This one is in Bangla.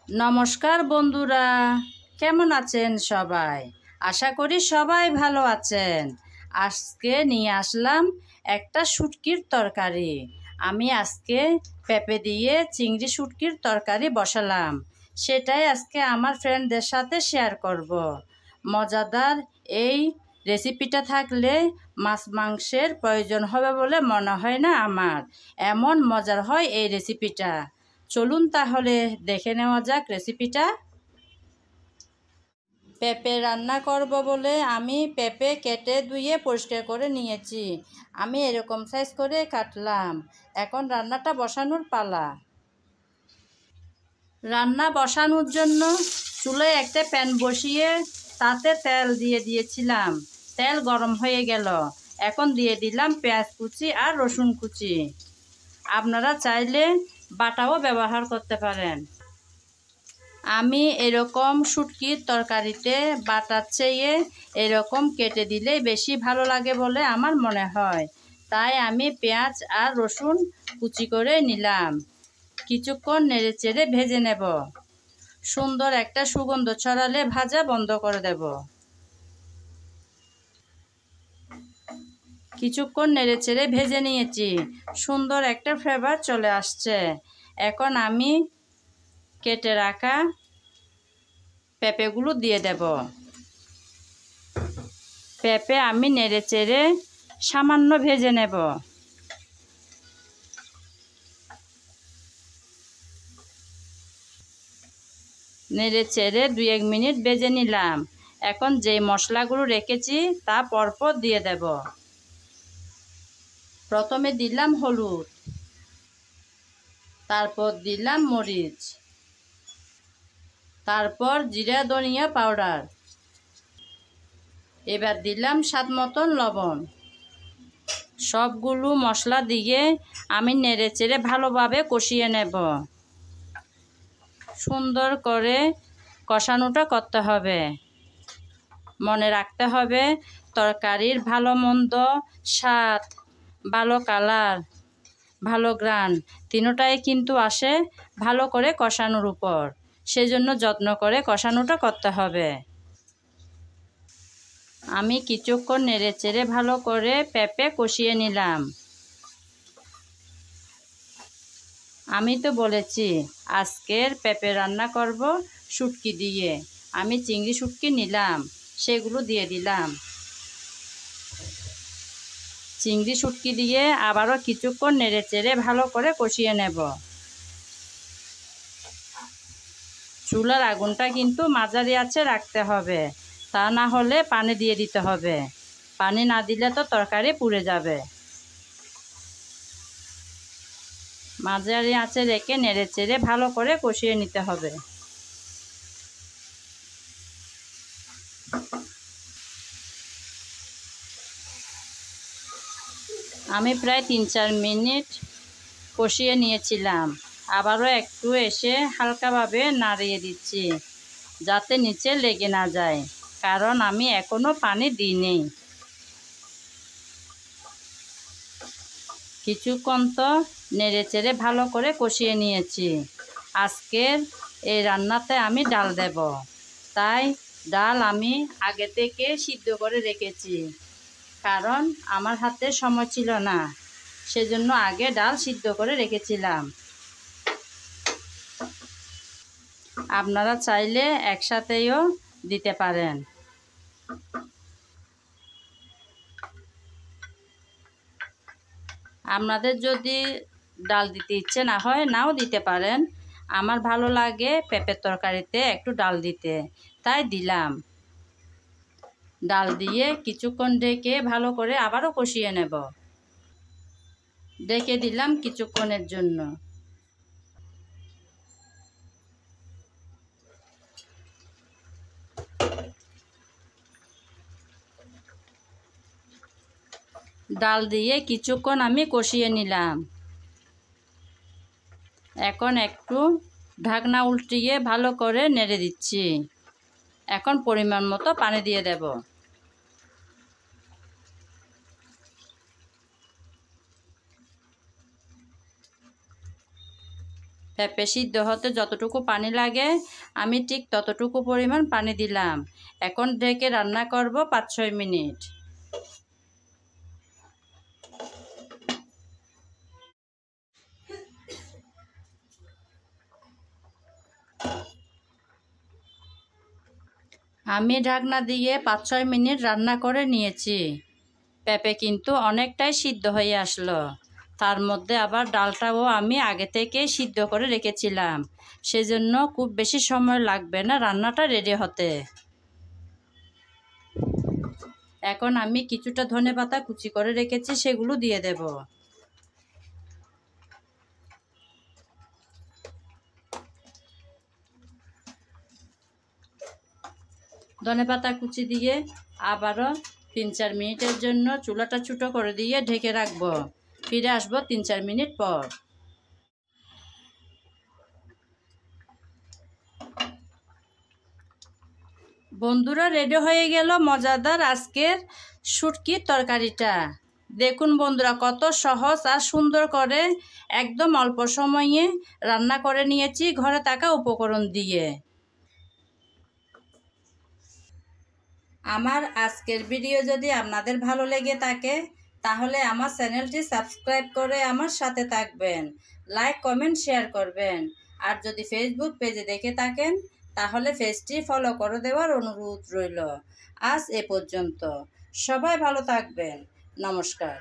নমস্কার বন্ধুরা, কেমন আছেন সবাই? আশা করি সবাই ভালো আছেন। আজকে নিয়ে আসলাম একটা শুটকির তরকারি। আমি আজকে পেঁপে দিয়ে চিংড়ি শুটকির তরকারি বসালাম। সেটাই আজকে আমার ফ্রেন্ডদের সাথে শেয়ার করব। মজাদার এই রেসিপিটা থাকলে মাছ মাংসের প্রয়োজন হবে বলে মনে হয় না আমার। এমন মজার হয় এই রেসিপিটা। চলুন তাহলে দেখে নেওয়া যাক রেসিপিটা। পেঁপে রান্না করব বলে আমি পেঁপে কেটে ধুয়ে পরিষ্কার করে নিয়েছি। আমি এরকম সাইজ করে কাটলাম। এখন রান্নাটা বসানোর পালা। রান্না বসানোর জন্য চুলায় একটা প্যান বসিয়ে তাতে তেল দিয়ে দিয়েছিলাম। তেল গরম হয়ে গেল। এখন দিয়ে দিলাম পেঁয়াজ কুচি আর রসুন কুচি। আপনারা চাইলে বাটাও ব্যবহার করতে পারেন। আমি এরকম শুটকির তরকারিতে বাটার চেয়ে এরকম কেটে দিলেই বেশি ভালো লাগে বলে আমার মনে হয়। তাই আমি পেঁয়াজ আর রসুন কুচি করে নিলাম। কিছুক্ষণ নেড়েচেড়ে ভেজে নেব। সুন্দর একটা সুগন্ধ ছড়ালে ভাজা বন্ধ করে দেব। কিছুক্ষণ নেড়েচেড়ে ভেজে নিয়েছি। সুন্দর একটা ফ্লেভার চলে আসছে। এখন আমি কেটে রাখা পেঁপেগুলো দিয়ে দেব। পেঁপে আমি নেড়েচেড়ে সামান্য ভেজে নেব। নেড়েচেড়ে 2-1 মিনিট ভেজে নিলাম। এখন যে মশলাগুলো রেখেছি তা পরপর দিয়ে দেব। প্রথমে দিলাম হলুদ, তারপর দিলাম মরিচ, তারপর জিরা ধনিয়া পাউডার, এবার দিলাম স্বাদ মতন লবণ। সবগুলো মশলা দিয়ে আমি নেড়েচেড়ে ভালোভাবে কষিয়ে নেব। সুন্দর করে কষানোটা করতে হবে। মনে রাখতে হবে তরকারির ভালো মন্দ, স্বাদ, ভালো কালার, ভালো ঘ্রাণ তিনটাই কিন্তু আসে ভালো করে কষানোর উপর। সেজন্য যত্ন করে কষানোটা করতে হবে। আমি কিছুক্ষণ নেড়েচেড়ে ভালো করে পেঁপে কষিয়ে নিলাম। আমি তো বলেছি আজকের পেঁপে রান্না করব শুটকি দিয়ে। আমি চিংড়ি শুটকি নিলাম, সেগুলো দিয়ে দিলাম। চিংড়ি শুটকি দিয়ে আবারও কিছুক্ষণ নেড়েচেড়ে ভালো করে কষিয়ে নেব। চুলার আগুনটা কিন্তু মাঝারি আঁচে রাখতে হবে, তা না হলে পানি দিয়ে দিতে হবে। পানি না দিলে তো তরকারি পুড়ে যাবে। মাঝারি আঁচে রেখে নেড়েচেড়ে ভালো করে কষিয়ে নিতে হবে। আমি প্রায় 3-4 মিনিট কষিয়ে নিয়েছিলাম। আবারও একটু এসে হালকাভাবে নাড়িয়ে দিচ্ছি যাতে নিচে লেগে না যায়, কারণ আমি এখনো পানি দিইনি। কিছুক্ষণ তো নেড়েচেড়ে ভালো করে কষিয়ে নিয়েছি। আজকের এই রান্নাতে আমি ডাল দেব, তাই ডাল আমি আগে থেকে সিদ্ধ করে রেখেছি, কারণ আমার হাতে সময় ছিল না। সেজন্য আগে ডাল সিদ্ধ করে রেখেছিলাম। আপনারা চাইলে একসাথেও দিতে পারেন। আপনাদের যদি ডাল দিতে ইচ্ছে না হয় নাও দিতে পারেন। আমার ভালো লাগে পেঁপের তরকারিতে একটু ডাল দিতে, তাই দিলাম। ডাল দিয়ে কিছুক্ষণ ঢেকে ভালো করে আবারও কষিয়ে নেব। ঢেকে দিলাম কিছুক্ষণের জন্য। ডাল দিয়ে কিছুক্ষণ আমি কষিয়ে নিলাম। এখন একটু ঢাকনা উল্টিয়ে ভালো করে নেড়ে দিচ্ছি। এখন পরিমাণ মতো পানি দিয়ে দেব। পেঁপে সিদ্ধ হতে যতটুকু পানি লাগে আমি ঠিক ততটুকু পরিমাণ পানি দিলাম। এখন ঢেকে রান্না করব 5-6 মিনিট। আমি ঢাকনা দিয়ে 5-6 মিনিট রান্না করে নিয়েছি। পেঁপে কিন্তু অনেকটাই সিদ্ধ হয়ে আসলো। তার মধ্যে আবার ডালটাও আমি আগে থেকে সিদ্ধ করে রেখেছিলাম, সেজন্য খুব বেশি সময় লাগবে না রান্নাটা রেডি হতে। এখন আমি কিছুটা ধনেপাতা কুচি করে রেখেছি, সেগুলো দিয়ে দেব। ধনেপাতা কুচি দিয়ে আবারও 3-4 মিনিটের জন্য চুলাটা ছোটো করে দিয়ে ঢেকে রাখবো। ফিরে আসবো 3-4 মিনিট পর। বন্ধুরা, রেডি হয়ে গেল মজাদার আজকের শুটকির তরকারিটা। দেখুন বন্ধুরা, কত সহজ আর সুন্দর করে একদম অল্প সময়ে রান্না করে নিয়েছি ঘরে থাকা উপকরণ দিয়ে। আমার আজকের ভিডিও যদি আপনাদের ভালো লেগে থাকে তাহলে আমার চ্যানেলটি সাবস্ক্রাইব করে আমার সাথে থাকবেন, লাইক কমেন্ট শেয়ার করবেন। আর যদি ফেসবুক পেজে দেখে থাকেন তাহলে পেজটি ফলো করে দেওয়ার অনুরোধ রইল। আজ এ পর্যন্ত, সবাই ভালো থাকবেন। নমস্কার।